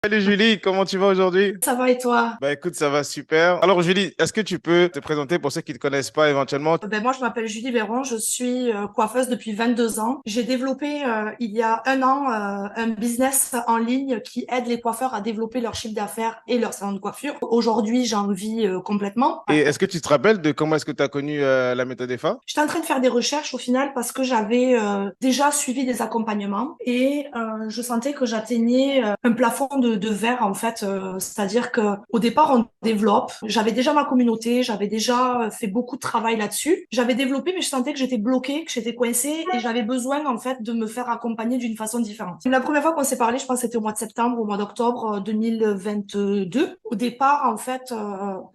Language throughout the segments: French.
Salut Julie, comment tu vas aujourd'hui? Ça va et toi? Bah écoute, ça va super. Alors Julie, est-ce que tu peux te présenter pour ceux qui ne te connaissent pas éventuellement? Moi, je m'appelle Julie Véron, je suis coiffeuse depuis 22 ans. J'ai développé il y a un an un business en ligne qui aide les coiffeurs à développer leur chiffre d'affaires et leur salon de coiffure. Aujourd'hui, j'en vis complètement. Et est-ce que tu te rappelles de comment est-ce que tu as connu la méthode EFA? J'étais en train de faire des recherches au final parce que j'avais déjà suivi des accompagnements et je sentais que j'atteignais un plafond de verre en fait. C'est-à-dire que au départ on développe. J'avais déjà ma communauté, j'avais déjà fait beaucoup de travail là-dessus. J'avais développé mais je sentais que j'étais bloquée, que j'étais coincée et j'avais besoin en fait de me faire accompagner d'une façon différente. La première fois qu'on s'est parlé, je pense que c'était au mois de septembre, au mois d'octobre 2022. Au départ en fait,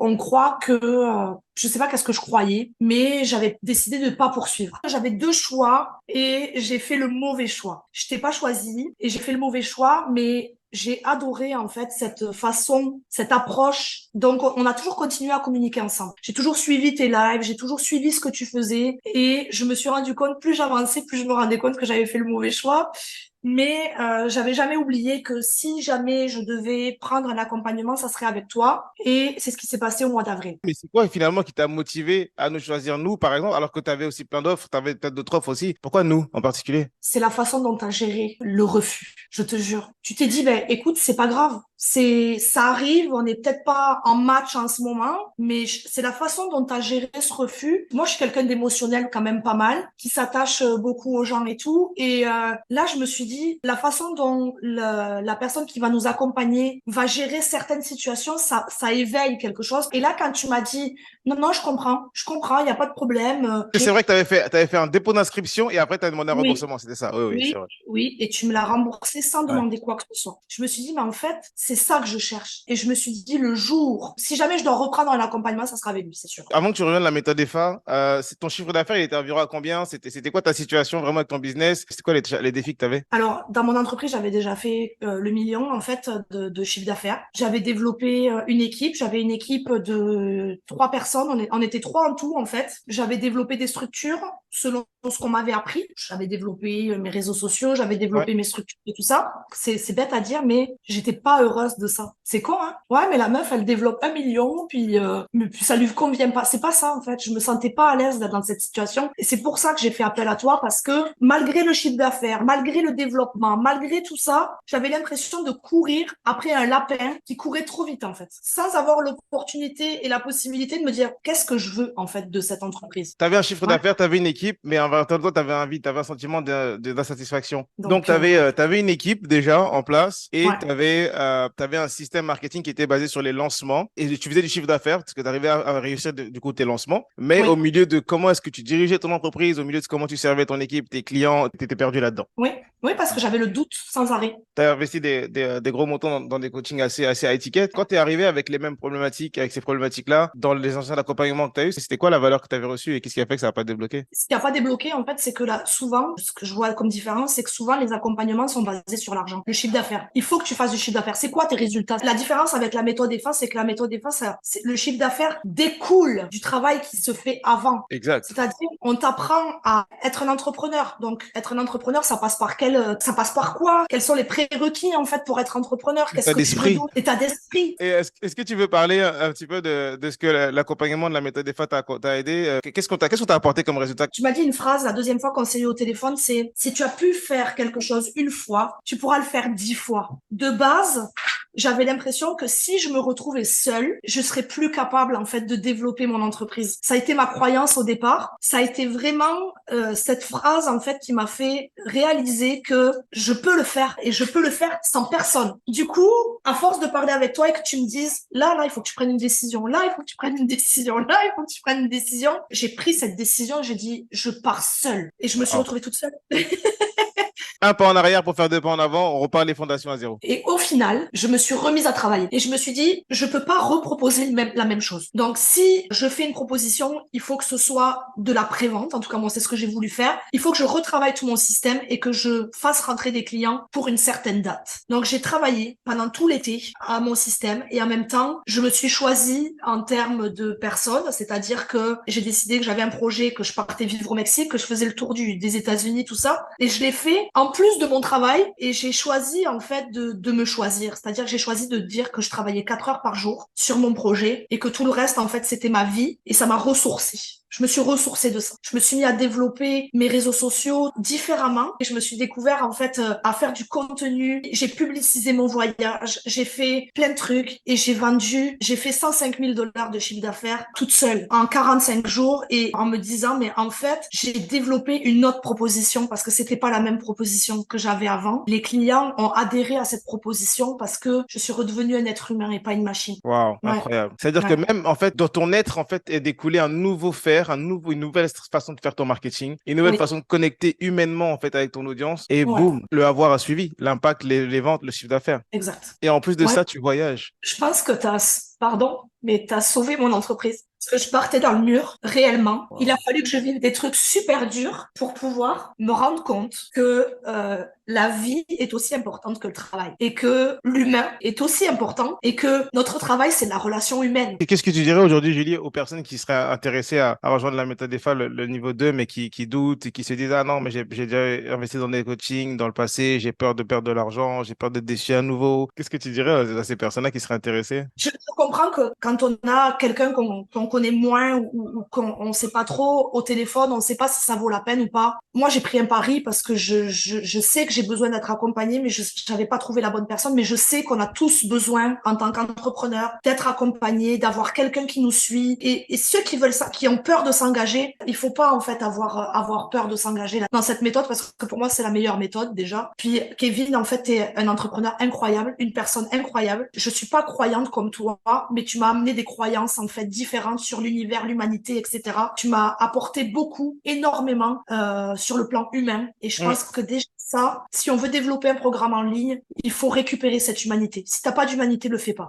on croit que je sais pas qu'est-ce que je croyais, mais j'avais décidé de ne pas poursuivre. J'avais deux choix et j'ai fait le mauvais choix. Je t'ai pas choisi et j'ai fait le mauvais choix, mais j'ai adoré en fait cette façon, cette approche. Donc on a toujours continué à communiquer ensemble. J'ai toujours suivi tes lives, j'ai toujours suivi ce que tu faisais et je me suis rendu compte, plus j'avançais, plus je me rendais compte que j'avais fait le mauvais choix. Mais j'avais jamais oublié que si jamais je devais prendre un accompagnement, ça serait avec toi. Et c'est ce qui s'est passé au mois d'avril. Mais c'est quoi finalement qui t'a motivé à nous choisir nous, par exemple, alors que tu avais aussi plein d'offres, tu avais peut-être d'autres offres aussi. Pourquoi nous en particulier? C'est la façon dont tu as géré le refus. Je te jure. Tu t'es dit, ben, écoute, c'est pas grave. Ça arrive. On n'est peut-être pas en match en ce moment, mais c'est la façon dont tu as géré ce refus. Moi, je suis quelqu'un d'émotionnel quand même pas mal, qui s'attache beaucoup aux gens et tout. Et là, je me suis dit, la façon dont la personne qui va nous accompagner va gérer certaines situations, ça éveille quelque chose. Et là, quand tu m'as dit, non, non, je comprends, il n'y a pas de problème. C'est vrai que t'avais fait un dépôt d'inscription et après tu as demandé un Oui. remboursement, c'était ça. Oui, oui, Oui, c'est vrai. oui, et tu me l'as remboursé sans Ouais. demander quoi que ce soit. Je me suis dit, mais en fait, c'est ça que je cherche. Et je me suis dit, le jour, si jamais je dois reprendre un accompagnement, ça sera avec lui, c'est sûr. Avant que tu reviennes à la méthode EFA, ton chiffre d'affaires, il était environ à combien? C'était quoi ta situation vraiment avec ton business? C'était quoi les défis que tu avais? Alors, dans mon entreprise, j'avais déjà fait le million, en fait, de chiffre d'affaires. J'avais développé une équipe. J'avais une équipe de 3 personnes. On était trois en tout, en fait. J'avais développé des structures selon ce qu'on m'avait appris. J'avais développé mes réseaux sociaux, j'avais Ouais. développé mes structures et tout ça. C'est bête à dire, mais j'étais pas heureuse de ça. C'est con, hein? Ouais, mais la meuf, elle développe 1 million, puis ça lui convient pas. C'est pas ça, en fait. Je me sentais pas à l'aise dans cette situation. Et c'est pour ça que j'ai fait appel à toi, parce que malgré le chiffre d'affaires, malgré le développement, malgré tout ça, j'avais l'impression de courir après un lapin qui courait trop vite, en fait. Sans avoir l'opportunité et la possibilité de me dire, qu'est-ce que je veux, en fait, de cette entreprise? Tu avais un chiffre Ouais. d'affaires, tu avais une équipe, mais en même temps, tu avais un vide, tu avais un sentiment d'insatisfaction. Donc, Donc, tu avais une équipe déjà en place et ouais. tu avais, un système marketing qui était basé sur les lancements et tu faisais du chiffre d'affaires parce que tu arrivais à réussir du coup tes lancements. Mais au Oui. milieu de comment est-ce que tu dirigeais ton entreprise, au milieu de comment tu servais ton équipe, tes clients, tu étais perdu là-dedans. Oui, oui, parce que j'avais le doute sans arrêt. Tu as investi des gros montants dans des coachings assez à étiquette. Quand tu es arrivé avec les mêmes problématiques, avec ces problématiques-là, dans les anciens accompagnements que tu as eu, c'était quoi la valeur que tu avais reçue et qu'est-ce qui a fait que ça n'a pas débloqué? Ce qui n'a pas débloqué, en fait, c'est que là, souvent, ce que je vois comme différence, c'est que souvent, les accompagnements sont basés sur l'argent, le chiffre d'affaires. Il faut que tu fasses du chiffre d'affaires. C'est quoi tes résultats? La différence avec la méthode EFA, c'est que la méthode EFA, le chiffre d'affaires découle du travail qui se fait avant. Exact. C'est-à-dire, on t'apprend à être un entrepreneur. Donc, être un entrepreneur, ça passe par quoi? Quels sont les prérequis, en fait, pour être entrepreneur? Qu'est-ce L'état que tu veux d'esprit. d'autre? L'état d'esprit. Et est-ce que tu veux parler un petit peu de ce que l'accompagnement de la méthode EFA t'a aidé? Qu'est-ce qu'on t'a apporté comme résultat? Tu m'as dit une phrase la deuxième fois qu'on s'est eu au téléphone, c'est si tu as pu faire quelque chose une fois, tu pourras le faire 10 fois. De base, j'avais l'impression que si je me retrouvais seule, je serais plus capable en fait de développer mon entreprise. Ça a été ma croyance au départ. Ça a été vraiment cette phrase en fait qui m'a fait réaliser que je peux le faire et je peux le faire sans personne. Du coup, à force de parler avec toi et que tu me dises là, il faut que tu prennes une décision, là, il faut que tu prennes une décision, là, il faut que tu prennes une décision, j'ai pris cette décision, j'ai dit je pars seule et je me suis Wow. retrouvée toute seule. Un pas en arrière pour faire deux pas en avant, on repart les fondations à zéro. Et au final, je me suis remise à travailler et je me suis dit, je peux pas reproposer la même chose. Donc, si je fais une proposition, il faut que ce soit de la prévente. En tout cas, moi, c'est ce que j'ai voulu faire. Il faut que je retravaille tout mon système et que je fasse rentrer des clients pour une certaine date. Donc, j'ai travaillé pendant tout l'été à mon système et en même temps, je me suis choisie en termes de personnes, c'est-à-dire que j'ai décidé que j'avais un projet, que je partais vivre au Mexique, que je faisais le tour des États-Unis, tout ça. Et je l'ai fait en en plus de mon travail, et j'ai choisi en fait de me choisir. C'est-à-dire que j'ai choisi de dire que je travaillais 4 heures par jour sur mon projet et que tout le reste en fait c'était ma vie et ça m'a ressourcée. Je me suis ressourcée de ça. Je me suis mis à développer mes réseaux sociaux différemment et je me suis découvert en fait à faire du contenu. J'ai publicisé mon voyage, j'ai fait plein de trucs et j'ai fait 105 000 dollars de chiffre d'affaires toute seule en 45 jours et en me disant mais en fait j'ai développé une autre proposition parce que c'était pas la même proposition que j'avais avant. Les clients ont adhéré à cette proposition parce que je suis redevenue un être humain et pas une machine. Waouh, Ouais, incroyable. C'est-à-dire que ouais, même, en fait, dans ton être, en fait, est découlé un nouveau faire, une nouvelle façon de faire ton marketing, une nouvelle oui, façon de connecter humainement, en fait, avec ton audience. Et ouais, boum, le avoir a suivi. L'impact, les ventes, le chiffre d'affaires. exact. Et en plus de Ouais. ça, tu voyages. Je pense que pardon, mais t'as sauvé mon entreprise. Parce que je partais dans le mur, réellement. Il a Wow. fallu que je vive des trucs super durs pour pouvoir me rendre compte que la vie est aussi importante que le travail. Et que l'humain est aussi important. Et que notre travail, c'est la relation humaine. Et qu'est-ce que tu dirais aujourd'hui, Julie, aux personnes qui seraient intéressées à rejoindre la méthode DEFA, le niveau 2, mais qui doutent et qui se disent, ah non, mais j'ai déjà investi dans des coachings dans le passé, j'ai peur de perdre de l'argent, j'ai peur d'être déçu à nouveau. Qu'est-ce que tu dirais à ces personnes-là qui seraient intéressées? Je comprends que quand on a quelqu'un qu'on connaît moins ou qu'on ne sait pas trop au téléphone, on ne sait pas si ça vaut la peine ou pas. Moi, j'ai pris un pari parce que je sais que j'ai besoin d'être accompagnée, mais je n'avais pas trouvé la bonne personne. Mais je sais qu'on a tous besoin, en tant qu'entrepreneur, d'être accompagnés, d'avoir quelqu'un qui nous suit. Et ceux qui veulent ça, qui ont peur de s'engager, il faut pas en fait avoir peur de s'engager dans cette méthode parce que pour moi, c'est la meilleure méthode déjà. Puis Kevin, en fait, est un entrepreneur incroyable, une personne incroyable. Je suis pas croyante comme toi, mais tu m'as amené des croyances en fait différentes sur l'univers, l'humanité, etc. Tu m'as apporté beaucoup, énormément sur le plan humain. Et je pense que déjà ça, si on veut développer un programme en ligne, il faut récupérer cette humanité. Si t'as pas d'humanité, le fais pas.